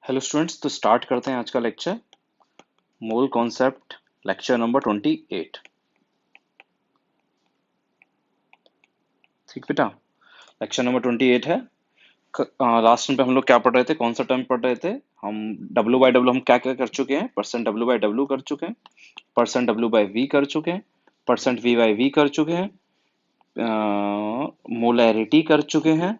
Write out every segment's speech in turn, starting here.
Hello students, तो start करते हैं आज का lecture. Mole concept, lecture number 28। ठीक बेटा, लेक्चर नंबर 28 है। लास्ट टाइम पे हम लोग क्या पढ़ रहे थे, कौन सा टर्म पढ़ रहे थे? हम डब्ल्यू बाई डब्ल्यू हम क्या क्या कर चुके हैं? परसेंट डब्ल्यू बाई डब्ल्यू कर चुके हैं, परसेंट डब्ल्यू बाई वी कर चुके हैं, परसेंट वी बाई वी कर चुके हैं, मोलैरिटी कर चुके हैं,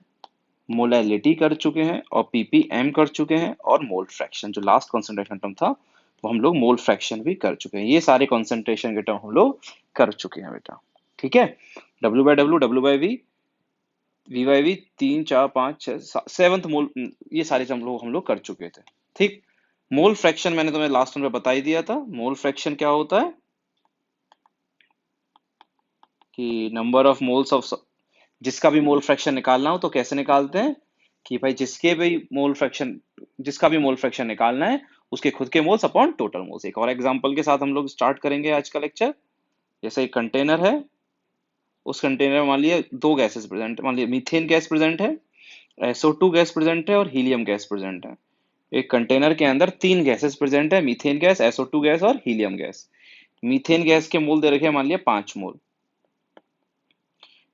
मोलैलिटी कर चुके हैं, और पीपीएम कर चुके हैं, और मोल फ्रैक्शन जो लास्ट कॉन्सेंट्रेशन टर्म था वो हम लोग मोल फ्रैक्शन भी कर चुके हैं। ये सारे कॉन्सेंट्रेशन के टर्म हम लोग कर चुके हैं बेटा। ठीक है, W by W, W by V by V, 3 4 5 6 seventh mole, ये सारे हम लोग कर चुके थे। ठीक, मोल फ्रैक्शन मैंने तुम्हें लास्ट टाइम में बता ही दिया था। मोल फ्रैक्शन क्या होता है कि नंबर ऑफ मोल्स ऑफ, जिसका भी मोल फ्रैक्शन निकालना हो तो कैसे निकालते हैं कि भाई जिसका भी मोल फ्रैक्शन निकालना है उसके खुद के मोल्स अपॉन टोटल मोल्स। एक और एग्जांपल के साथ हम लोग स्टार्ट करेंगे आज का लेक्चर। जैसे एक कंटेनर है, उस कंटेनर में मान लिया दो गैसेस प्रेजेंट, मान लिया मीथेन गैस प्रेजेंट है, SO2 गैस प्रेजेंट है, और हीलियम गैस प्रेजेंट है। एक कंटेनर के अंदर तीन गैसेस प्रेजेंट है, मीथेन गैस, SO2 गैस और हीलियम गैस। मीथेन गैस के मोल दे रखे हैं मान लिया 5 मोल,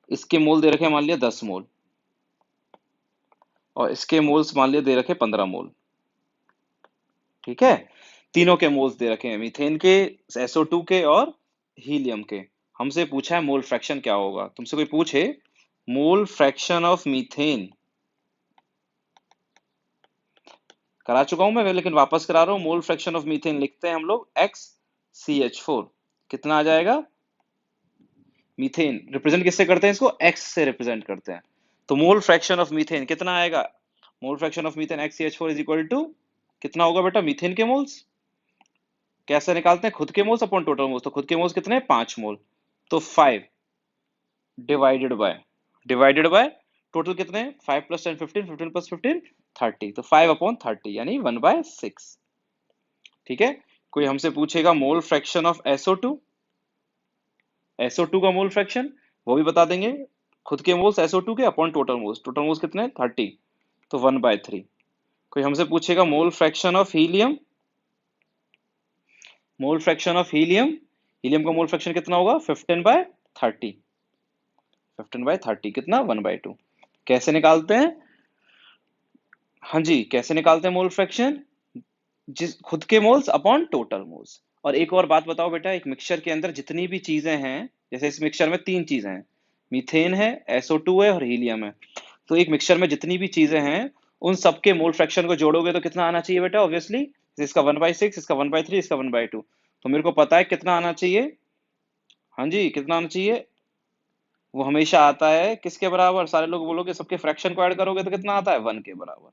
इसके मोल दे रखे हैं मान लिया 10 मोल, और इसके मोल्स मान लिया दे रखे 15 मोल। ठीक है, तीनों के मोल्स दे रखे हैं, मीथेन के, SO2 के और हीलियम के। हमसे पूछा है मोल फ्रैक्शन क्या होगा। तुमसे कोई पूछे मोल फ्रैक्शन ऑफ मीथेन, करा चुका हूं मैं लेकिन वापस करा रहा हूं। मोल फ्रैक्शन ऑफ मीथेन लिखते हैं हम लोग XCH4। कितना आ जाएगा? मीथेन रिप्रेजेंट किससे करते हैं? इसको X से रिप्रेजेंट करते हैं। तो मोल फ्रैक्शन ऑफ मीथेन कितना आएगा? Mole fraction of methane XCH4 is equal to, कितना होगा बेटा? मीथेन के मोल्स कैसे निकालते हैं? खुद के मोल्स अपॉन टोटल मोल्स। तो खुद के मोल्स कितने हैं? 5 मोल। तो 5 डिवाइडेड बाय टोटल कितने हैं? 5 + 10 15, 15 + 15 30। तो 5/30 यानी 1/6। ठीक है, कोई हमसे पूछेगा मोल फ्रैक्शन ऑफ SO2, SO2 का मोल फ्रैक्शन वो भी बता देंगे। खुद के मोल्स SO2 के upon total moles, total moles कितने हैं? 30। तो 1/3। कोई हमसे पूछेगा मोल fraction of helium, mole fraction of helium, helium का मोल फ्रैक्शन कितना होगा? 15/30। 15/30 कितना? 1/2। कैसे निकालते हैं? हाँ जी, कैसे निकालते हैं मोल फ्रैक्शन? जिस खुद के मोल्स अपॉन टोटल मोल्स। और एक और बात बताओ बेटा, एक मिक्सचर के अंदर जितनी भी चीजें हैं, जैसे इस मिक्सचर में तीन चीजें हैं, मीथेन है, SO2 है और हीलियम है। तो एक मिक्सचर में जितनी भी चीजें हैं उन सबके मोल फ्रैक्शन को जोड़ोगे तो कितना आना चाहिए बेटा? ऑब्वियसली इसका 1/6, इसका 1/3, इसका 1/2। तो मेरे को पता है कितना आना चाहिए। हाँ जी, कितना आना चाहिए? वो हमेशा आता है किसके बराबर? सारे लोग बोलोगे सबके फ्रैक्शन को ऐड करोगे तो कितना आता है? 1 के बराबर।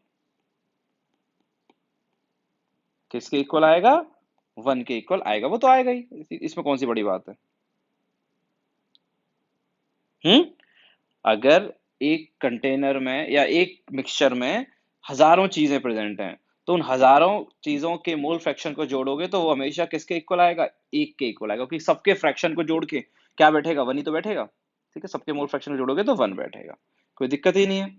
किसके इक्वल आएगा? 1 के इक्वल आएगा। वो तो आएगा ही, इसमें कौन सी बड़ी बात है? हम्म, अगर एक कंटेनर में या एक मिक्सचर में हजारों चीजें प्रेजेंट हैं, तो उन हजारों चीजों के मोल फ्रैक्शन को जोड़ोगे तो वो हमेशा किसके इक्वल आएगा? एक के इक्वल आएगा, क्योंकि सबके फ्रैक्शन को जोड़ के क्या बैठेगा? 1 ही तो बैठेगा। ठीक है, सबके मोल फ्रैक्शन को जोड़ोगे तो 1 बैठेगा। कोई दिक्कत ही नहीं है,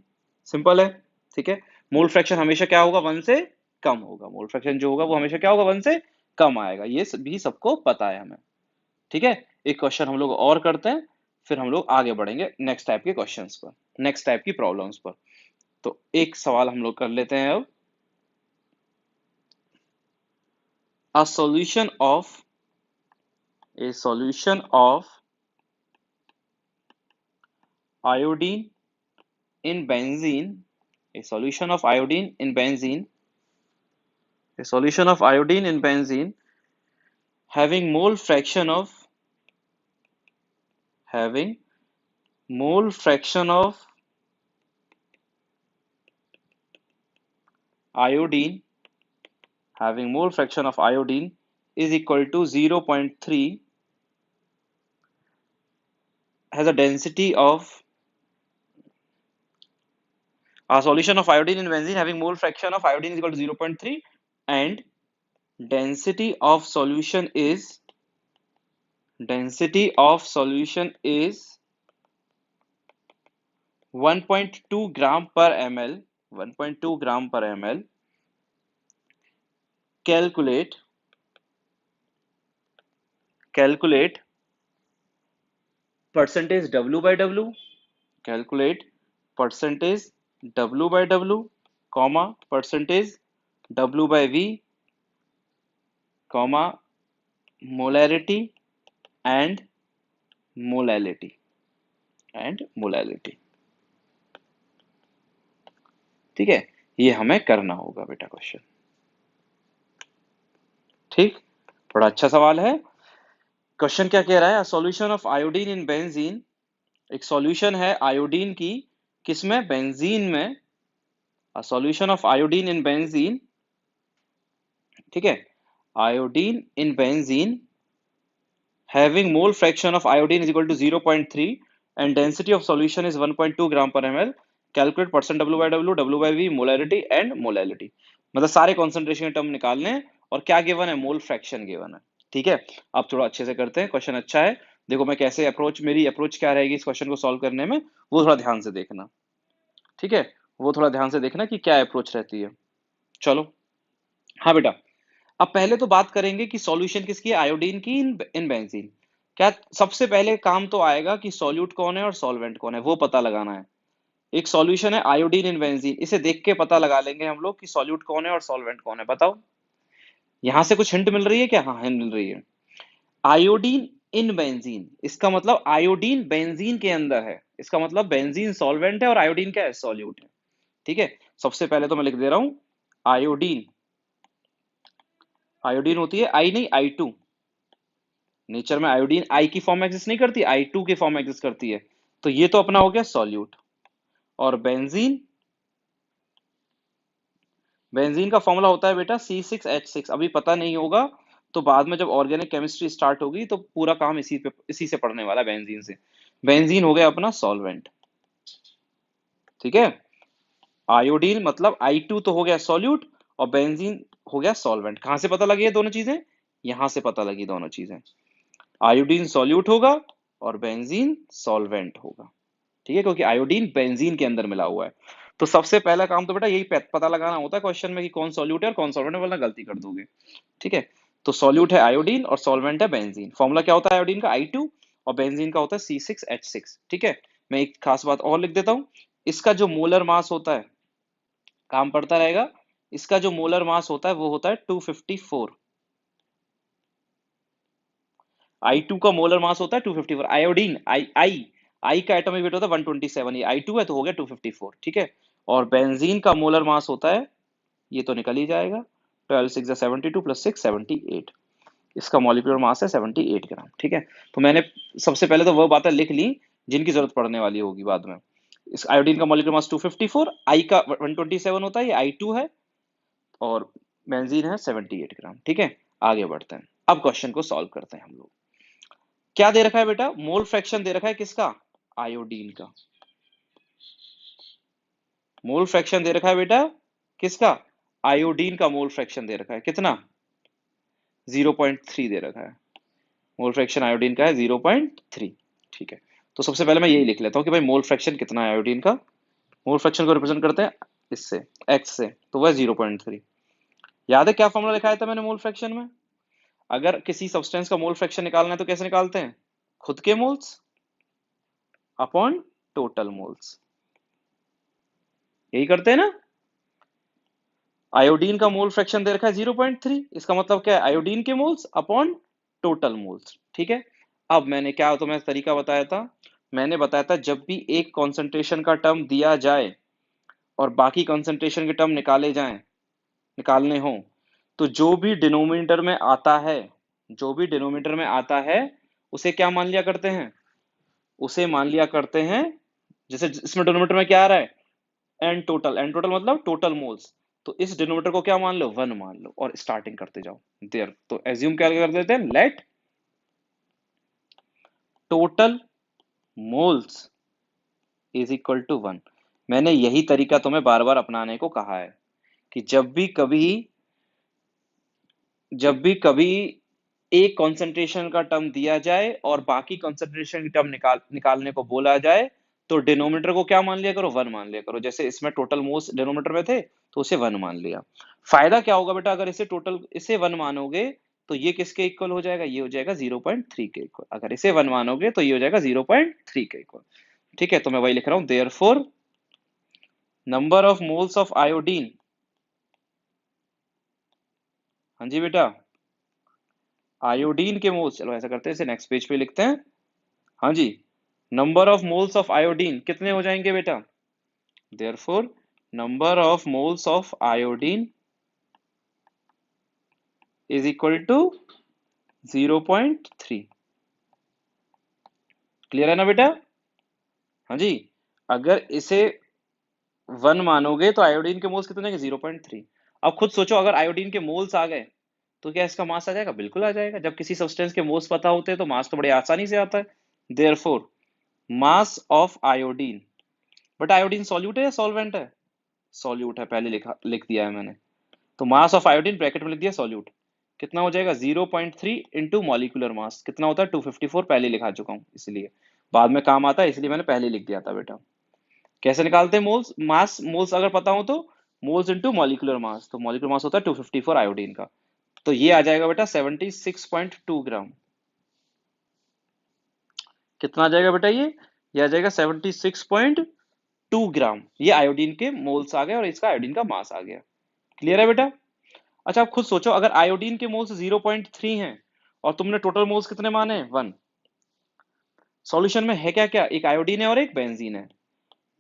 सिंपल है। ठीक है, मोल फ्रैक्शन हमेशा क्या होगा? 1 से कम होगा। मोल फ्रैक्शन जो होगा वो हमेशा क्या होगा? 1 से कम आएगा। ये भी सबको पता है हमें। ठीक है, एक क्वेश्चन हम लोग और करते हैं, फिर हम लोग आगे बढ़ेंगे नेक्स्ट टाइप के क्वेश्चंस पर, नेक्स्ट टाइप की प्रॉब्लम्स पर। तो एक सवाल हम लोग कर लेते हैं अब। A solution of iodine in benzene, a solution of iodine in benzene, a solution of iodine in benzene having mole fraction of, having mole fraction of iodine, having mole fraction of iodine is equal to 0.3, has a density of, a solution of iodine in benzene having mole fraction of iodine is equal to 0.3, and density of solution is, density of solution is 1.2 gram per ml, 1.2 gram per ml, calculate percentage W by W, calculate percentage W by W, comma percentage W by V, comma molarity and molality ठीक है, ये हमें करना होगा बेटा question. ठीक, बड़ा अच्छा सवाल है। क्वेश्चन क्या कह रहा है, solution of iodine in benzene, एक सॉल्यूशन है आयोडीन की किसमें, बेंजीन में। Solution of iodine in benzene, ठीक है, iodine in benzene having mole fraction of iodine is equal to 0.3 and density of solution is 1.2 gram per ml, calculate percent W by W, W by V, molarity and molality। मतलब सारे concentration के term निकालने हैं और क्या given है, mole fraction given है। ठीक है, अब थोड़ा अच्छे से करते हैं, क्वेश्चन अच्छा है। देखो मैं कैसे अप्रोच, मेरी अप्रोच क्या रहेगी इस क्वेश्चन को सॉल्व करने में, वो थोड़ा ध्यान से देखना। ठीक है, वो थोड़ा ध्यान से देखना कि क्या अप्रोच रहती है। चलो, हाँ बेटा, अब पहले तो बात करेंगे कि सॉल्यूशन किसकी है, आयोडीन की इन बेंजीन। क्या सबसे पहले काम तो आएगा कि सॉल्यूट कौन है और सॉल्वेंट कौन है, वो पता लगाना है। एक सॉल्यूशन है आयोडीन इन बेंजीन, इसे देख के पता लगा लेंगे हम लोग कि सॉल्यूट कौन है और सॉल्वेंट कौन है। बताओ, यहां से कुछ हिंट मिल रही है क्या? हाँ, हिंट मिल रही है। आयोडीन इन बेंजीन, इसका मतलब आयोडीन बेंजीन के अंदर है, इसका मतलब बेंजीन सॉल्वेंट है और आयोडीन क्या है, सॉल्यूट है। ठीक है, सबसे पहले तो मैं लिख दे रहा हूं, आयोडीन, आयोडीन होती है आई नहीं I2, नेचर में आयोडीन आई की फॉर्म में एग्जिस्ट नहीं करती, I2 के फॉर्म में एग्जिस्ट करती है। तो ये तो अपना हो गया सॉल्यूट। और बेंजीन, बेंजीन का फॉर्मूला होता है बेटा C6H6। अभी पता नहीं होगा तो बाद में जब ऑर्गेनिक केमिस्ट्री स्टार्ट होगी तो पूरा काम इसी से पढ़ने वाला है, बेंजीन से। बेंजीन हो गया अपना सॉल्वेंट। ठीक है, आयोडीन मतलब I2 तो हो गया सॉल्यूट और बेंजीन हो गया सॉल्वेंट। कहां से पता लगी ये दोनों चीजें? यहां से पता लगी दोनों चीजें। आयोडीन सॉल्यूट होगा और बेंजीन सॉल्वेंट होगा। ठीक है, क्योंकि आयोडीन बेंजीन के अंदर मिला हुआ है। तो सबसे पहला काम तो बेटा यही पता लगाना होता है क्वेश्चन में कि कौन सॉल्यूट है और कौन सॉल्वेंट है, वरना गलती कर दोगे। ठीक है, तो सॉल्यूट है आयोडीन और सॉल्वेंट है बेंजीन। फॉर्मूला क्या होता है आयोडीन का, I2, और बेंजीन का होता है C6H6। ठीक है, मैं एक खास बात और लिख देता हूं, इसका जो मोलर मास होता है, काम पड़ता रहेगा, इसका जो मोलर मास होता है वो होता है 254। I2 का मोलर मास होता है 254। आयोडीन आई का एटॉमिक वेट होता है 127, ये I2 है तो हो गया 254। ठीक है, और बेंजीन का मोलर मास होता है, ये तो निकल ही जाएगा, 12 6 72 प्लस 6 78, इसका मॉलिक्यूलर मास है 78 ग्राम। ठीक है, तो मैंने सबसे पहले तो वो बातें लिख ली जिनकी जरूरत पड़ने वाली होगी बाद में। इस आयोडीन का मॉलिक्यूलर मास 254, आई का 127 होता है, ये I2 है, और बेंजीन है 78 ग्राम। ठीक है, आगे बढ़ते हैं, अब क्वेश्चन को सॉल्व करते हैं हम लोग। क्या दे रखा है बेटा, मोल फ्रैक्शन दे रखा है किसका, आयोडीन का। मोल फ्रैक्शन दे रखा है बेटा किसका, आयोडीन का मोल फ्रैक्शन दे रखा है, कितना, 0.3 दे रखा है। मोल फ्रैक्शन आयोडीन का है 0.3। ठीक है, तो सबसे पहले मैं यही लिख लेता हूँ कि भाई मोल फ्रैक्शन कितना है आयोडीन का। मोल फ्रैक्शन को रिप्रेजेंट करते हैं इससे, x से, तो वह 0.3। याद है क्या फॉर्मूला लिखाया था मैंने मोल फ्रैक्शन में? अगर किसी सब्सटेंस का मोल फ्रैक्शन निकालना है तो कैसे निकालते हैं, खुद के मोल्स अपॉन टोटल मोल्स, यही करते हैं ना। आयोडीन का मोल फ्रैक्शन दे रखा है 0.3, इसका मतलब क्या है, आयोडीन के मोल्स अपॉन टोटल मोल्स। ठीक है, अब मैंने क्या तुम्हें तरीका बताया था, मैंने बताया था जब भी एक कॉन्सेंट्रेशन का टर्म दिया जाए और बाकी कॉन्सेंट्रेशन के टर्म निकालने हो, तो जो भी डिनोमिनेटर में आता है, जो भी डिनोमिनेटर में आता है उसे क्या मान लिया करते हैं, उसे मान लिया करते हैं, जैसे इसमें डिनोमिनेटर में क्या आ रहा है, एन टोटल मतलब टोटल मोल्स, तो इस डिनोमिनेटर को क्या मान लो, 1 मान लो और स्टार्टिंग करते जाओ देयर। तो एज्यूम क्या कर देते हैं, let total moles is equal to 1। मैंने यही तरीका तुम्हें बार बार अपनाने को कहा है कि जब भी कभी एक कॉन्सेंट्रेशन का टर्म दिया जाए और बाकी कॉन्सेंट्रेशन की टर्म निकालने को बोला जाए, तो डिनोमिनेटर को क्या मान लिया करो, 1 मान लिया करो। जैसे इसमें टोटल मोल्स डिनोमिनेटर में थे तो उसे 1 मान लिया। फायदा क्या होगा बेटा, अगर इसे टोटल इसे 1 मानोगे तो ये किसके इक्वल हो जाएगा, ये हो जाएगा 0.3 के इक्वल। अगर इसे 1 मानोगे तो ये हो जाएगा 0.3 के इक्वल। ठीक है, तो मैं वही लिख रहा हूं, therefore number of moles of iodine, हाँ जी बेटा, आयोडीन के मोल्स, चलो ऐसा करते हैं इसे नेक्स्ट पेज पे लिखते हैं। हाँ जी, number of moles of iodine कितने हो जाएंगे बेटा, therefore number of moles of iodine is equal to 0.3। Clear है ना बेटा? हाँ जी, अगर इसे 1 मानोगे तो आयोडीन के मोल्स कितने, 0.3। अब खुद सोचो, अगर आयोडीन के मोल्स आ गए तो क्या इसका मास आ जाएगा? बिल्कुल आ जाएगा। जब किसी सब्सटेंस के मोल्स पता होते हैं तो मास तो बड़े आसानी से आता है। Therefore mass of iodine, but iodine solute है या सॉल्वेंट है? सॉल्यूट है, पहले लिख दिया है मैंने। तो मास ऑफ आयोडीन ब्रैकेट में लिख दिया सॉल्यूट, कितना हो जाएगा 0.3 इंटू मॉलिक्यूलर मास, कितना होता है 254, पहले लिखा चुका हूँ, इसलिए बाद में काम आता है, इसलिए मैंने पहले लिख दिया था बेटा। कैसे निकालते हैं मोल्स, मास मोल्स अगर पता हो तो मोल्स इंटू मॉलिक्यूलर मास, तो मॉलिक्यूलर मास होता है 254 आयोडीन का, तो ये आ जाएगा बेटा 76.2 ग्राम। कितना आ जाएगा बेटा ये आ जाएगा 76.2 ग्राम। ये आयोडीन के मोल्स आ गए और इसका आयोडीन का मास आ गया। क्लियर है बेटा? अच्छा, आप खुद सोचो, अगर आयोडीन के मोल्स 0.3 हैं और तुमने टोटल मोल्स कितने माने हैं, 1। सॉल्यूशन में है क्या क्या, एक आयोडीन है और एक बेंजीन है।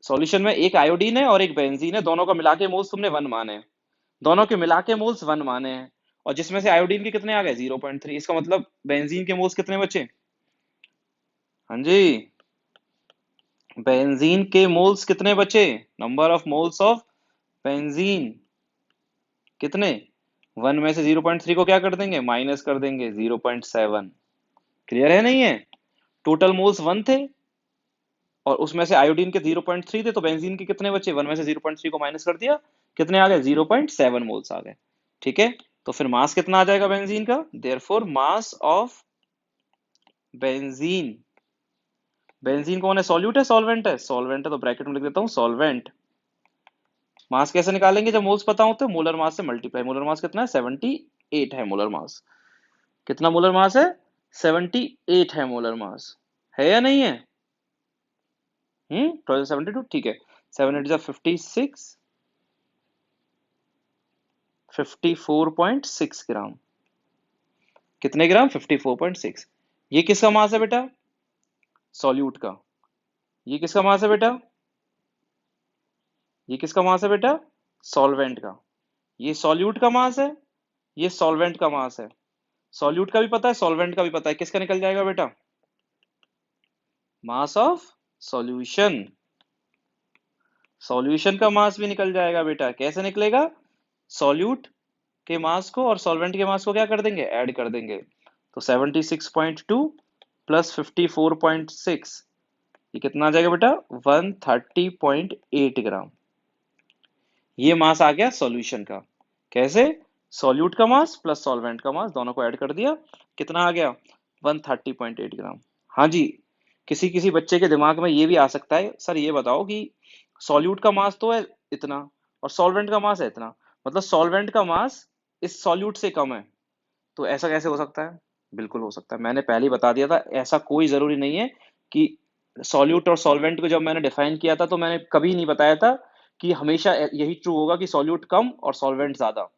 सॉल्यूशन में एक आयोडीन है और एक बेंजीन है, दोनों का मिला के मोल्स तुमने 1 माने हैं, दोनों के मिला के मोल्स 1 माने हैं, और जिसमें से आयोडीन के कितने आ गए 0.3, इसका मतलब बेंजीन के मोल्स कितने बचे? हाँ जी, बेंजीन के मोल्स कितने बचे, number of moles of benzene कितने, 1 में से 0.3 को क्या कर देंगे, माइनस कर देंगे, 0.7। क्लियर है नहीं है? टोटल मोल्स 1 थे और उसमें से आयोडीन के 0.3 थे, तो बेंजीन के कितने बचे, 1 में से 0.3 को माइनस कर दिया, कितने आ गए 0.7 मोल्स आ गए। ठीक है, तो फिर मास कितना आ जाएगा बेंजीन का, therefore mass of benzene, benzene कौन है, सॉल्यूट है सॉल्वेंट है, सॉल्वेंट है, तो ब्रैकेट में लिख देता हूं सॉल्वेंट। मास कैसे निकालेंगे, जब मोल्स पता होते हैं, मोलर मास से मल्टीप्लाई, मोलर मास कितना है 78 है मोलर मास, कितना मोलर मास है 78 है मोलर मास, है या नहीं है? 1272, ठीक है, 7 8 56, 54.6 ग्राम, कितने ग्राम, 54.6। ये किसका मास है बेटा, सॉल्यूट का। ये किसका मास है बेटा, ये किसका मास है बेटा, सॉल्वेंट का। ये सॉल्यूट का मास है, ये सॉल्वेंट का मास है। सॉल्यूट का भी पता है, सॉल्वेंट का भी पता है, किसका निकल जाएगा बेटा, मास ऑफ सॉल्यूशन। सॉल्यूशन का मास भी निकल जाएगा बेटा, कैसे निकलेगा, सॉल्यूट के मास को और सॉल्वेंट के मास को क्या कर देंगे, ऐड कर देंगे, तो 76.2 प्लस 54.6, ये कितना आ जाएगा बेटा 130.8 ग्राम। ये मास आ गया सॉल्यूशन का। कैसे, सॉल्यूट का मास प्लस सॉल्वेंट का मास दोनों को ऐड कर दिया, कितना आ गया 130.8 ग्राम। हाँ जी, किसी किसी बच्चे के दिमाग में ये भी आ सकता है, सर ये बताओ कि सॉल्यूट का मास तो है इतना और सॉल्वेंट का मास है इतना, मतलब सॉल्वेंट का मास इस सॉल्यूट से कम है, तो ऐसा कैसे हो सकता है? बिल्कुल हो सकता है, मैंने पहले ही बता दिया था, ऐसा कोई जरूरी नहीं है कि सॉल्यूट और सॉल्वेंट को जब मैंने डिफाइन किया था तो मैंने कभी नहीं बताया था कि हमेशा यही ट्रू होगा कि सॉल्यूट कम और सॉल्वेंट ज्यादा।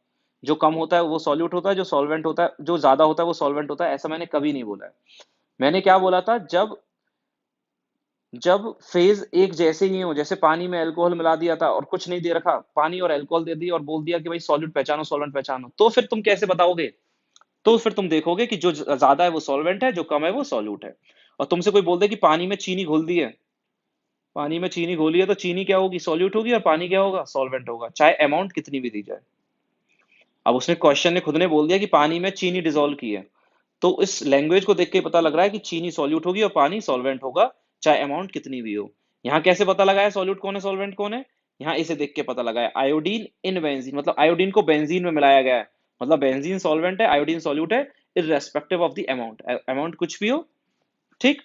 जो कम होता है वो सॉल्यूट होता है, जो सॉल्वेंट होता है, जो ज्यादा होता है वो सॉल्वेंट होता है, ऐसा मैंने कभी नहीं बोला है। मैंने क्या बोला था, जब जब फेज एक जैसे ही हो, जैसे पानी में अल्कोहल मिला दिया था और कुछ नहीं दे रखा, पानी और अल्कोहल दे दिया और बोल दिया कि भाई सॉल्यूट पहचानो सॉल्वेंट पहचानो, तो फिर तुम कैसे बताओगे? तो फिर तुम देखोगे कि जो ज्यादा है वो सॉल्वेंट है, जो कम है वो सॉल्यूट है। और तुमसे कोई बोल दे कि पानी में चीनी घोल दी है, पानी में चीनी घोली है, तो चीनी क्या होगी, सॉल्यूट होगी, और पानी क्या होगा, सॉल्वेंट होगा, चाहे अमाउंट कितनी भी दी जाए। अब उसने क्वेश्चन ने खुद ने बोल दिया कि पानी में चीनी डिसॉल्व की है, तो इस लैंग्वेज को देख के पता लग रहा है कि चीनी सॉल्यूट होगी और पानी सॉल्वेंट होगा, चाहे अमाउंट कितनी भी हो। यहाँ कैसे पता लगा है सॉल्यूट कौन है सॉल्वेंट कौन है, यहाँ इसे देख के पता लगा है, आयोडीन इन बेंजीन, मतलब आयोडीन को बेंजीन में मिलाया गया है, मतलब बेंजीन सॉल्वेंट है, आयोडीन सॉल्यूट है, irrespective of the amount, amount कुछ भी हो। ठीक,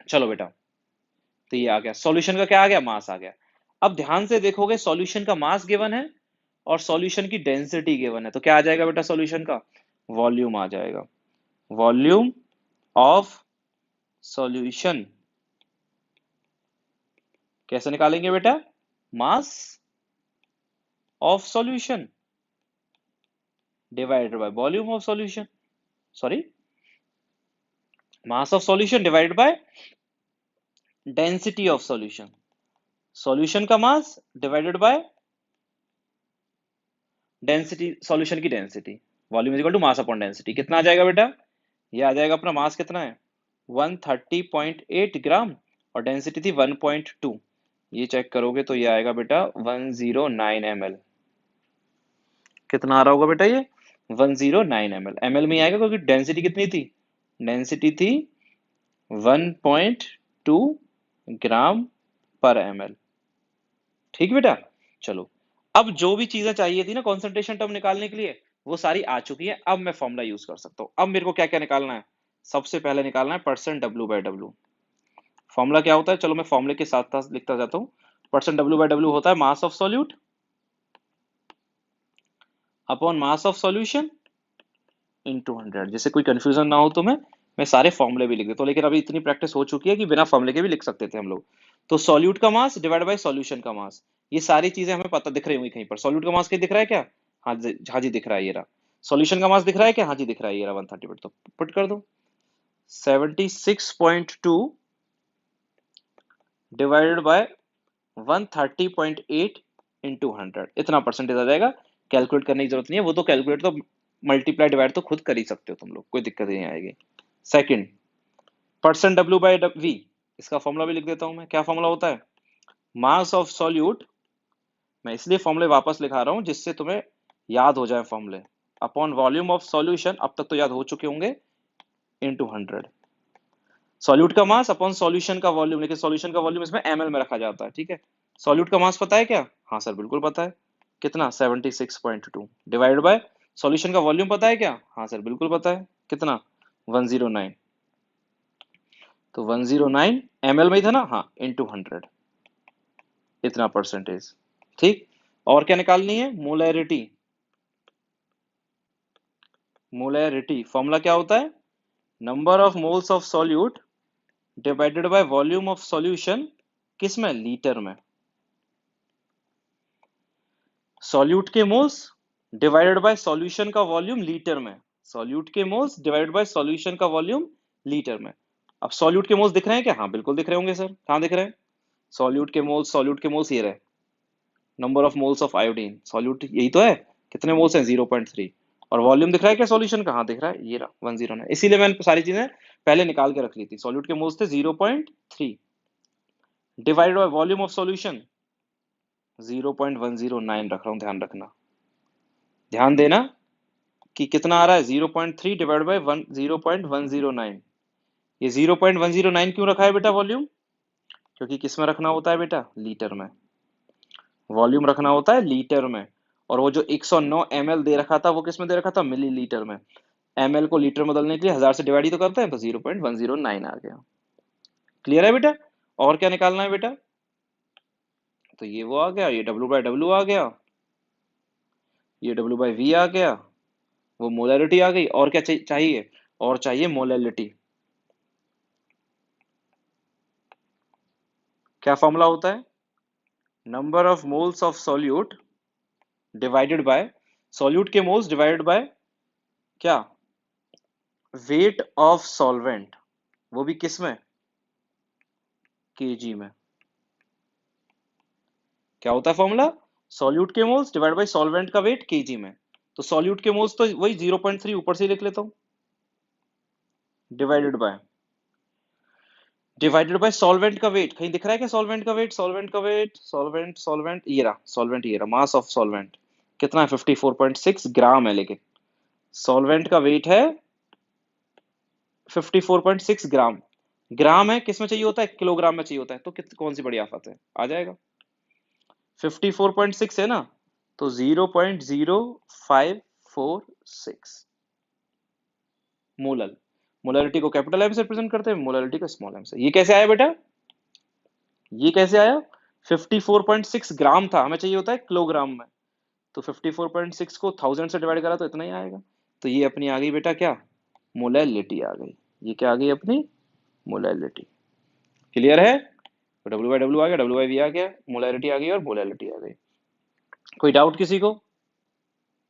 चलो बेटा, तो ये आ गया सॉल्यूशन का, क्या आ गया, मास आ गया। अब ध्यान से देखोगे, सॉल्यूशन का मास गिवन है और सॉल्यूशन की डेंसिटी गिवन है, तो क्या आ जाएगा बेटा सॉल्यूशन का? वॉल्यूम आ जाएगा। वॉल्यूम ऑफ सॉल्यूशन कैसे निकालेंगे बेटा? Mass of solution divided by volume of solution, sorry, mass of solution divided by density of solution. Solution का mass divided by density, solution की density. Volume is equal to mass upon density. कितना आ जाएगा बेटा? ये आ जाएगा अपना मास कितना है 130.8 ग्राम और डेंसिटी थी 1.2। ये चेक करोगे तो ये आएगा बेटा 109 ml। कितना आ रहा होगा बेटा ये? 109 ml। ml में ही आएगा क्योंकि डेंसिटी कितनी थी? डेंसिटी थी 1.2 ग्राम पर ml। ठीक बेटा, चलो अब जो भी चीजें चाहिए थी ना कॉन्सेंट्रेशन टर्म निकालने के लिए वो सारी आ चुकी है। अब मैं फॉर्मूला यूज कर सकता हूँ। अब मेरे को क्या क्या निकालना है? सबसे पहले निकालना है percent W by W. Formula क्या होता है? चलो मैं फॉर्मूले के साथ साथ लिखता जाता हूँ। परसेंट डब्ल्यू बाय डब्ल्यू होता है mass of solute upon mass of solution into 100। जैसे कोई कंफ्यूजन ना हो तो मैं सारे फॉर्मूले भी लिख देता हूँ, लेकिन अभी इतनी प्रैक्टिस हो चुकी है कि बिना फॉर्मूले के भी लिख सकते थे हम लोग। तो सॉल्यूट का मास डिवाइड बाय सॉल्यूशन का मास, ये सारी चीजें हमें पता दिख रही होंगी कहीं पर। सॉल्यूट का मास क्या दिख रहा है क्या? हाँ जी दिख रहा है ये रहा। सॉल्यूशन का मास दिख रहा है क्या? हाँ जी दिख रहा है ये रहा 130। तो पुट कर दो 76.2 डिवाइडेड बाय 130.8 इंटू 100, इतना परसेंटेज आ जाएगा। कैलकुलेट करने की जरूरत नहीं है, वो तो कैलकुलेट तो मल्टीप्लाई डिवाइड तो खुद कर ही सकते हो तुम लोग, कोई दिक्कत नहीं आएगी। Second, percent W by V, इसका फॉर्मूला भी लिख देता हूं मैं। क्या फॉर्मूला होता है? मास ऑफ सॉल्यूट, मैं इसलिए फॉर्मूले वापस लिखा रहा हूं जिससे तुम्हें याद हो जाए फॉर्मूले, अपॉन वॉल्यूम ऑफ सॉल्यूशन, अब तक तो याद हो चुके होंगे, इनटू 100। सॉल्यूट का मास अपॉन सॉल्यूशन का वॉल्यूम, लेकिन सॉल्यूशन का वॉल्यूम इसमें ml में रखा जाता है, ठीक है। सॉल्यूट का मास पता है क्या? हाँ सर बिल्कुल पता है। कितना? 76.2 डिवाइड बाय सॉल्यूशन का वॉल्यूम पता है क्या? हाँ सर बिल्कुल पता है। कितना? 109। तो 109 ml में ही था ना? हाँ, इनटू 100, इतना परसेंटेज। ठीक, और क्या निकालनी है? मोलैरिटी। मोलैरिटी फॉर्मूला क्या होता है? Number of moles of solute divided by volume of solution, किस में? लीटर में। सॉल्यूट के मोल्स डिवाइडेड बाय सॉल्यूशन का वॉल्यूम लीटर में। सॉल्यूट के मोल्स डिवाइडेड बाय सॉल्यूशन का वॉल्यूम लीटर में। अब सॉल्यूट के मोल्स दिख रहे हैं क्या? हाँ बिल्कुल दिख रहे होंगे सर। कहाँ दिख रहे हैं सॉल्यूट के मोल्स? सॉल्यूट के मोल्स ये रहे, number of moles of iodine. Solute यही तो है, कितने मोल्स हैं? 0.3। और वॉल्यूम दिख रहा है क्या सॉल्यूशन का? हाँ दिख रहा है, ये रहा 109। इसीलिए मैंने सारी चीजें पहले निकाल के रख ली थी। सॉल्यूट के मोल्स थे 0.3 divided by volume of solution 0.109 रख रहा हूं, ध्यान रखना। ध्यान देना कि कितना आ रहा है? 0.3 डिवाइड बाय 0.109। ये 0.109 क्यों रखा है बेटा वॉल्यूम? क्योंकि किस में रखना होता है बेटा? लीटर में। वॉल्यूम रखना होता है लीटर में। और वो जो 109 ml दे रखा था वो किस में दे रखा था? मिलीलीटर में। ml को लीटर में बदलने के लिए 1000 से डिवाइड ही तो करते हैं, तो 0.109 आ गया। क्लियर है बेटा? और क्या निकालना है बेटा? तो ये वो आ गया, ये W बाय डब्ल्यू आ गया, ये W बाय वी आ गया, वो मोलैरिटी आ गई। और क्या चाहिए? और चाहिए मोलैलिटी। क्या फॉर्मूला होता है? Number of moles of solute divided by, solute के मोल्स डिवाइडेड बाय क्या? वेट ऑफ सॉल्वेंट, वो भी किस में? केजी में। क्या होता है फॉर्मूला? सॉल्यूट के मोल्स डिवाइड बाय सॉल्वेंट का वेट केजी में। तो सॉल्यूट के मोल्स तो वही 0.3 ऊपर से ही लिख लेता हूं, डिवाइडेड बाय सॉल्वेंट का वेट। कहीं दिख रहा है क्या सॉल्वेंट का वेट? सॉल्वेंट का वेट, सॉल्वेंट सॉल्वेंट ये रहा, सॉल्वेंट ये रहा, मास ऑफ सॉल्वेंट कितना है? 54.6 ग्राम है, लेकिन सॉल्वेंट का वेट है 54.6 ग्राम। ग्राम है, किस में चाहिए होता है? किलोग्राम में चाहिए होता है। तो कौन सी बड़ी आफत है, आ जाएगा। 54.6 है ना, तो 0.0546 मोलल। मोलरिटी को कैपिटल एम से रिप्रेजेंट करते हैं, मोलरिटी को स्मॉल एम से। ये कैसे आया बेटा? ये कैसे आया? 54.6 ग्राम था, हमें चाहिए होता है किलोग्राम में, तो 54.6 को 1000 से डिवाइड करा तो इतना ही आएगा। तो ये अपनी आ गई बेटा क्या, मोलैलिटी आ गई। ये क्या आ गई अपनी, मोलैलिटी। क्लियर है? तो डब्ल्यू बाई डब्ल्यू आ गया, डब्ल्यू बाई वी आ गया, मोलैलिटी आ गई और मोलैलिटी आ गई। कोई डाउट किसी को?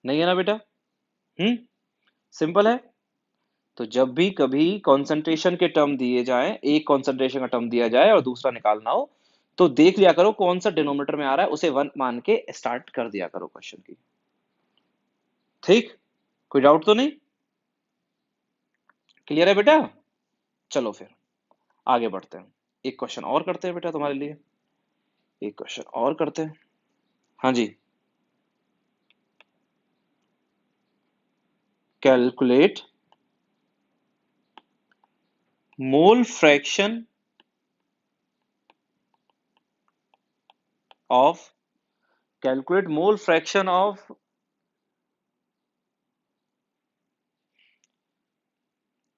नहीं है ना बेटा? सिंपल है। तो जब भी कभी कंसंट्रेशन के टर्म दिए जाएं, एक कंसंट्रेशन का टर्म दिया जाए और दूसरा निकालना हो, तो देख लिया करो कौन सा डिनोमिनेटर में आ रहा है, उसे 1 मान के स्टार्ट कर दिया करो क्वेश्चन की। ठीक, कोई डाउट तो नहीं? क्लियर है बेटा? चलो फिर आगे बढ़ते हैं, एक क्वेश्चन और करते हैं बेटा तुम्हारे लिए, एक क्वेश्चन और करते हैं। हाँ जी, calculate mole fraction of, calculate mole fraction of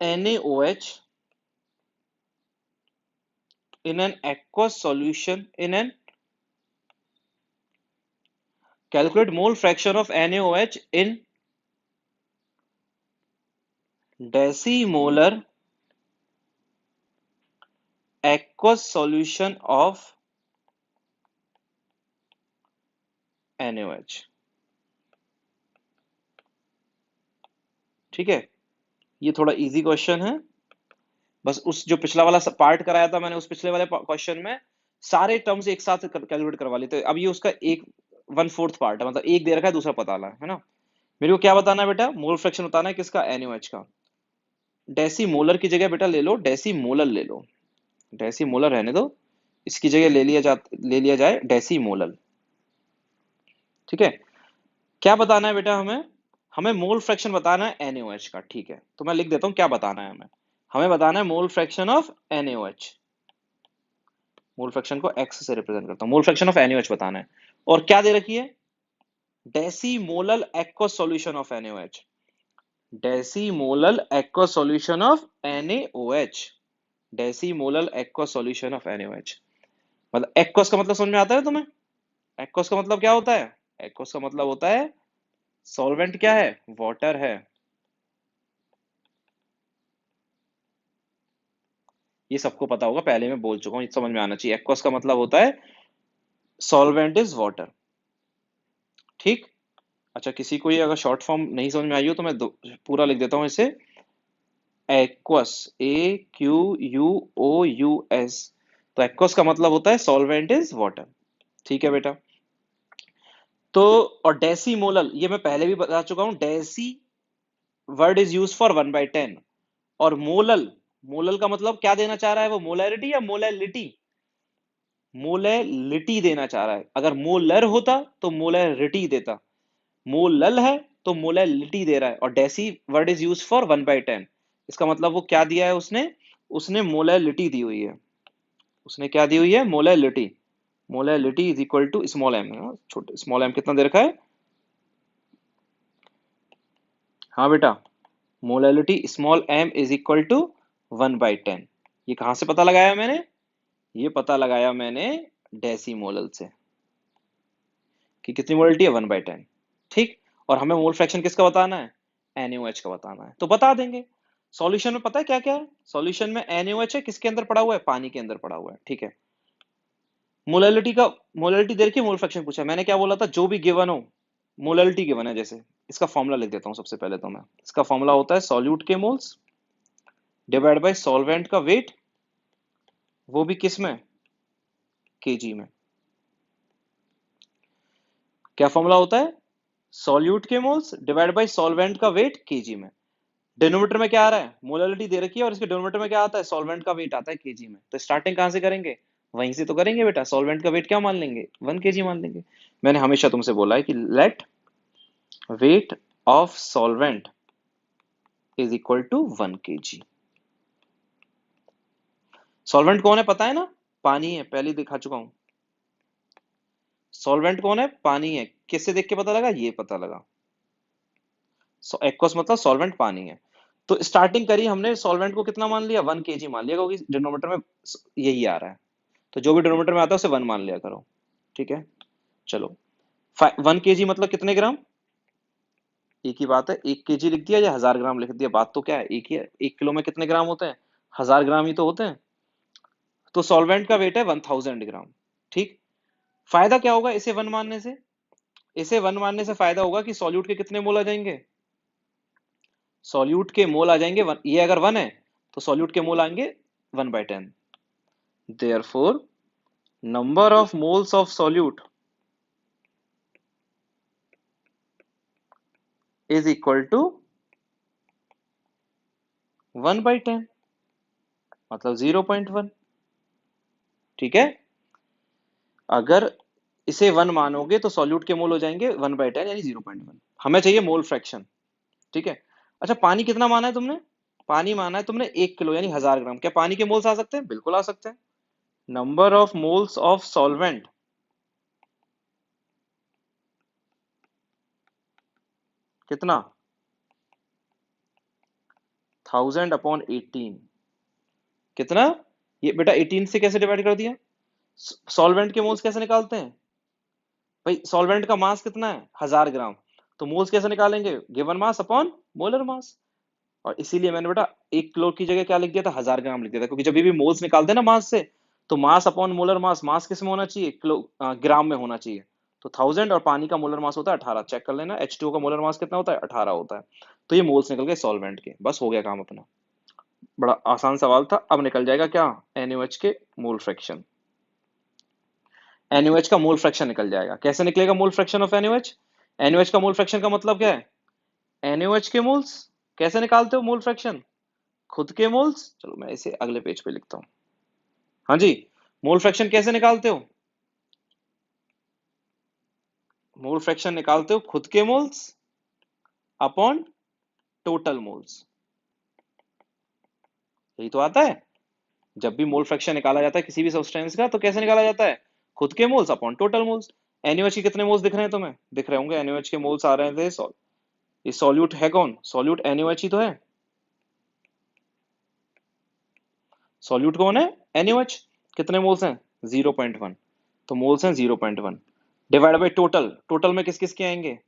NaOH in an aqueous solution in an, calculate mole fraction of NaOH in decimolar aqueous solution of NaOH। ठीक है, ये थोड़ा इजी क्वेश्चन है। बस उस जो पिछला वाला पार्ट कराया था मैंने, उस पिछले वाले क्वेश्चन में सारे टर्म्स एक साथ कैलकुलेट करवा लिए थे। अब ये उसका एक 1/4 पार्ट है, मतलब एक दे रखा है, दूसरा पता है ना। मेरे को क्या बताना है बेटा, मोल फ्रैक्शन बताना है किसका, NaOH का। डेसीमोलर की जगह बेटा ले लो डेसीमोलर, ले लो डेसीमोलर रहने दो, इसकी जगह ले लिया जाए डेसीमोलर। ठीक है, क्या बताना है बेटा हमें, हमें मोल फ्रैक्शन बताना है NaOH का। ठीक है, तो मैं लिख देता हूं क्या बताना है हमें, हमें बताना है मोल fraction of NaOH। Mole fraction को x से रिप्रेजेंट करता हूं, मोल फ्रैक्शन ऑफ NaOH बताना है। और क्या दे रखी है, decimolar aqueous solution of NaOH, decimolar aqueous solution of NaOH, decimolar aqueous solution of NaOH। मतलब एक्वस का मतलब समझ में आता है तुम्हें? एक्वस का मतलब क्या होता है? एक्वस का मतलब होता है सॉल्वेंट क्या है, वाटर है। ये सबको पता होगा, पहले मैं बोल चुका हूं, समझ में आना चाहिए। एक्वस का मतलब होता है सॉल्वेंट इज वाटर। ठीक, अच्छा किसी को ये अगर शॉर्ट फॉर्म नहीं समझ में आई हो तो मैं पूरा लिख देता हूं इसे, एक्वस, AQUOUS। तो एक्वस का मतलब होता है सॉल्वेंट इज वाटर। ठीक है बेटा, तो और डेसीमोलर ये मैं पहले भी बता चुका हूं, deci word is use for 1/10। और मोलल, मोलल का मतलब क्या देना चाह रहा है वो, मोलैरिटी या मोलैलिटी? मोलैलिटी देना चाह रहा है। अगर मोलर होता तो मोलैरिटी देता, मोलल है तो मोलैलिटी दे रहा है। और deci word is use for 1/10, इसका मतलब वो क्या दिया है उसने, उसने मोलैलिटी दी हुई है। उसने क्या दी हुई है, molality. Molality is equal to small M, छोटे स्मॉल एम कितना दे रखा है? हाँ बेटा, molality small M is equal to 1/10। ये कहां से पता लगाया मैंने, ये पता लगाया मैंने डेसीमोलल से, कि कितनी मोलैलिटी है, 1/10। ठीक, और हमें मोल फ्रैक्शन किसका बताना है, NaOH का बताना है, तो बता देंगे। सॉल्यूशन में पता है क्या क्या है, सॉल्यूशन में NaOH है, किसके अंदर पड़ा हुआ है, पानी के अंदर पड़ा हुआ है। ठीक है, मोलैलिटी का, मोलैलिटी दे रखी, मोल फ्रैक्शन पूछा, मैंने क्या बोला था, जो भी गिवन हो, मोलैलिटी गिवन है जैसे, इसका फॉर्मूला लिख देता हूं सबसे पहले तो मैं। इसका फॉर्मूला होता है सॉल्यूट के मोल्स डिवाइड बाय सॉल्वेंट का वेट, वो भी किस में, केजी में। क्या फॉर्मूला होता है, सॉल्यूट के मोल्स डिवाइड बाय सॉल्वेंट का वेट केजी में। डिनोमिनेटर में क्या आ रहा है, मोलैलिटी दे रखी है, और इसके डिनोमिनेटर में क्या आता है, सॉल्वेंट का वेट आता है केजी में। तो स्टार्टिंग कहां से करेंगे, वहीं से तो करेंगे बेटा। सॉल्वेंट का वेट क्या मान लेंगे, 1 kg मान लेंगे। मैंने हमेशा तुमसे बोला है कि let weight of solvent is equal to 1 kg। Solvent कौन है पता है ना, पानी है, पहले दिखा चुका हूं। सॉल्वेंट कौन है, पानी है। किससे देख के पता लगा, ये पता लगा, एक्वस मतलब सॉल्वेंट पानी है। तो स्टार्टिंग करी हमने, सॉल्वेंट को कितना मान लिया, 1 kg मान लिया, क्योंकि डिनोमिनेटर में यही आ रहा है। तो जो भी डिनोमिनेटर में आता है उसे 1 मान लिया करो। ठीक है, चलो 1 kg मतलब कितने ग्राम? एक ही बात है, 1 kg लिख दिया या 1000 ग्राम लिख दिया, बात तो क्या है, एक ही है। 1 किलो में कितने ग्राम होते हैं? 1000 ग्राम ही तो होते हैं। तो सॉल्वेंट का वेट है 1000 ग्राम। ठीक। फायदा क्या होगा इसे 1 मानने से? इसे 1 मानने से फायदा होगा कि सॉल्यूट के कितने मोल आ जाएंगे? सॉल्यूट के मोल आ जाएंगे 1, ये अगर 1 है तो सॉल्यूट के मोल आएंगे 1/10। Therefore number of moles of solute is equal to 1/10, मतलब 0.1। ठीक है। अगर इसे 1 मानोगे तो सॉल्यूट के मोल हो जाएंगे 1/10 यानी 0.1। हमें चाहिए मोल फ्रैक्शन। ठीक है। अच्छा, पानी कितना माना है तुमने? पानी माना है तुमने 1 किलो यानी 1000 ग्राम। क्या पानी के मोल्स आ सकते हैं? बिल्कुल आ सकते हैं। Number of moles of solvent कितना? 1000/18। कितना? ये बेटा 18 से कैसे डिवाइड कर दिया? सॉल्वेंट के मोल्स कैसे निकालते हैं? भाई सॉल्वेंट का मास कितना है? 1000 ग्राम। तो मोल्स कैसे निकालेंगे? Given mass upon molar mass. और इसीलिए मैंने बेटा 1 किलो की जगह क्या लिख दिया था? 1000 ग्राम लिख दिया था, क्योंकि जब भी मोल्स निकालते हैं ना मास से, तो मास अपॉन मोलर मास, मास किस में होना चाहिए? ग्राम में होना चाहिए। तो 1000 और पानी का मोलर मास होता है 18। चेक कर लेना, H2O का मोलर मास कितना होता है? 18 होता है। तो ये मोल्स निकल गए सॉल्वेंट के, बस हो गया काम अपना। बड़ा आसान सवाल था। अब निकल जाएगा क्या? NaOH के मोल फ्रैक्शन। NaOH का मोल फ्रैक्शन निकल जाएगा। कैसे निकलेगा मोल फ्रैक्शन ऑफ NaOH? NaOH का मोल फ्रैक्शन का मतलब क्या है? NaOH के मोल्स। कैसे निकालते हो मोल फ्रैक्शन? खुद के मोल्स। चलो मैं इसे अगले पेज पे लिखता हूं। हाँ जी। मोल फ्रैक्शन कैसे निकालते हो? मोल फ्रैक्शन निकालते हो खुद के मोल्स अपॉन टोटल मोल्स। यही तो आता है। जब भी मोल फ्रैक्शन निकाला जाता है किसी भी सब्सटेंस का, तो कैसे निकाला जाता है? खुद के moles upon total moles. NaOH के कितने मोल्स दिख रहे हैं तुम्हें? दिख रहे होंगे, NaOH के मोल्स आ रहे थे। ये सॉल्यूट है कौन? सॉल्यूट NaOH ही तो है। सॉल्यूट कौन है? NaOH। कितने मोल्स हैं? 0.1। तो मोल्स हैं 0.1 डिवाइड बाई टोटल। टोटल में किस किस के आएंगे?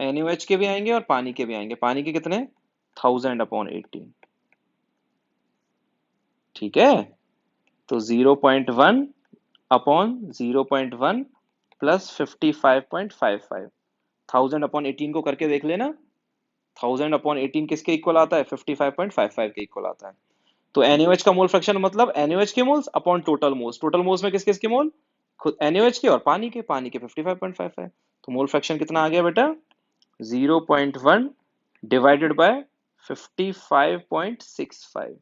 NaOH के भी आएंगे और पानी के भी आएंगे। पानी के कितने? 1000/18। ठीक है। तो 0.1 अपॉन 0.1 प्लस 55.55। 1000/18 को करके देख लेना। 1000/18 किसके इक्वल आता है? 55.55 के इक्वल आता है। तो NaOH का मोल फ्रैक्शन मतलब NaOH के moles upon total moles. Total moles में किस किस के मोल? खुद NaOH के और पानी के 55.55। तो मोल फ्रैक्शन कितना आ गया बेटा? 0.1 डिवाइडेड बाय 55.65।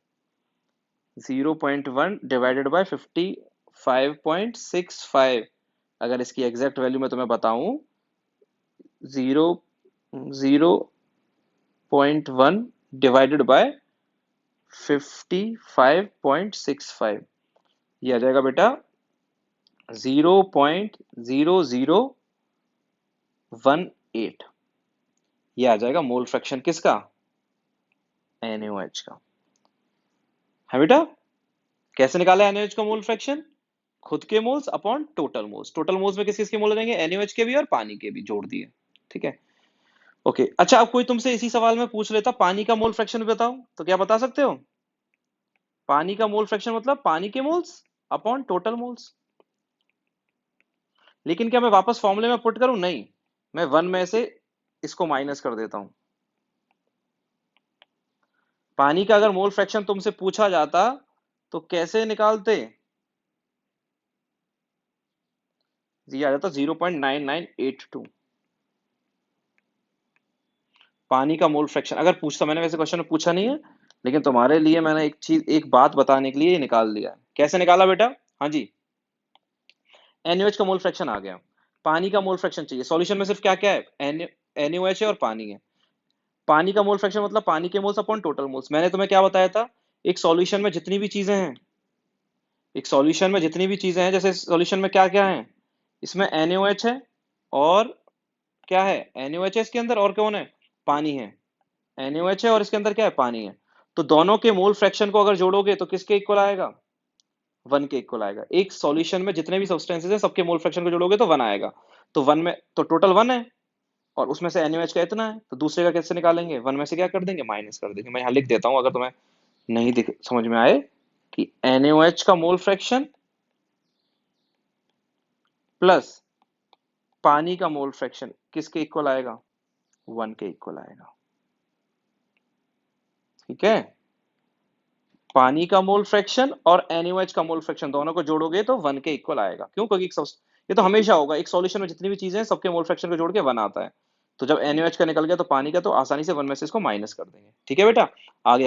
0.1 divided by 55.65। अगर इसकी एग्जैक्ट वैल्यू मैं तुम्हें बताऊं, 0.1 डिवाइडेड बाय 55.65, ये आ जाएगा बेटा 0.0018। ये आ जाएगा मोल फ्रैक्शन किसका? NaOH का। है बेटा। कैसे निकाला NaOH का मोल फ्रैक्शन? खुद के moles upon total moles. Total moles में किस किस के मोल हो जाएंगे? NaOH के भी और पानी के भी जोड़ दिए। ठीक है। ओके। अच्छा, अब कोई तुमसे इसी सवाल में पूछ लेता पानी का मोल फ्रैक्शन बताओ, तो क्या बता सकते हो? पानी का मोल फ्रैक्शन मतलब पानी के मोल्स अपॉन टोटल मोल्स। लेकिन क्या मैं वापस फॉर्मूले में पुट करूं? नहीं, मैं 1 में से इसको माइनस कर देता हूं। पानी का अगर मोल फ्रैक्शन तुमसे पूछा जाता तो कैसे निकालते? ये आ जाता 0.9982। पानी का मोल फ्रैक्शन अगर पूछता, मैंने वैसे क्वेश्चन में पूछा नहीं है, लेकिन तुम्हारे लिए मैंने एक बात बताने के लिए निकाल दिया। कैसे निकाला बेटा? हाँ जी। NaOH का मोल फ्रैक्शन आ गया। पानी का मोल फ्रैक्शन चाहिए। सॉल्यूशन में सिर्फ क्या क्या है? NaOH है और पानी है। पानी का मोल फ्रैक्शन मतलब पानी के मोल्स अपॉन टोटल मोल्स। मैंने तुम्हें क्या बताया था? एक सॉल्यूशन में जितनी भी चीजें हैं, एक सॉल्यूशन में जितनी भी चीजें हैं, जैसे सॉल्यूशन में क्या क्या है? इसमें NaOH है और क्या है? NaOH है इसके अंदर, और कौन है? पानी है। NaOH है और इसके अंदर क्या है? पानी है। तो दोनों के मोल फ्रैक्शन को अगर जोड़ोगे तो किसके इक्वल आएगा? 1 के इक्वल आएगा। एक सॉल्यूशन में जितने भी सब्सटेंसेस हैं सबके मोल फ्रैक्शन को जोड़ोगे तो 1 आएगा। तो वन में तो टोटल 1 है और उसमें से NaOH का इतना है, तो दूसरे का कैसे निकालेंगे? 1 में से क्या कर देंगे? माइनस कर देंगे। मैं यहाँ लिख देता हूँ अगर तुम्हें नहीं दिख समझ में आए कि NaOH का मोल फ्रैक्शन प्लस पानी का मोल फ्रैक्शन किसके इक्वल आएगा? 1 के इक्वल आएगा। ठीक है, पानी का मोल फ्रैक्शन और NaOH का मोल फ्रैक्शन दोनों को जोड़ोगे तो 1 के इक्वल आएगा। क्यों? क्योंकि ये तो हमेशा होगा, एक सॉल्यूशन में जितनी भी चीजें हैं सबके मोल फ्रैक्शन को जोड़ के 1 आता है। तो जब NaOH का निकल गया तो पानी का तो आसानी से 1 में से इसको माइनस कर देंगे। ठीक है बेटा, आगे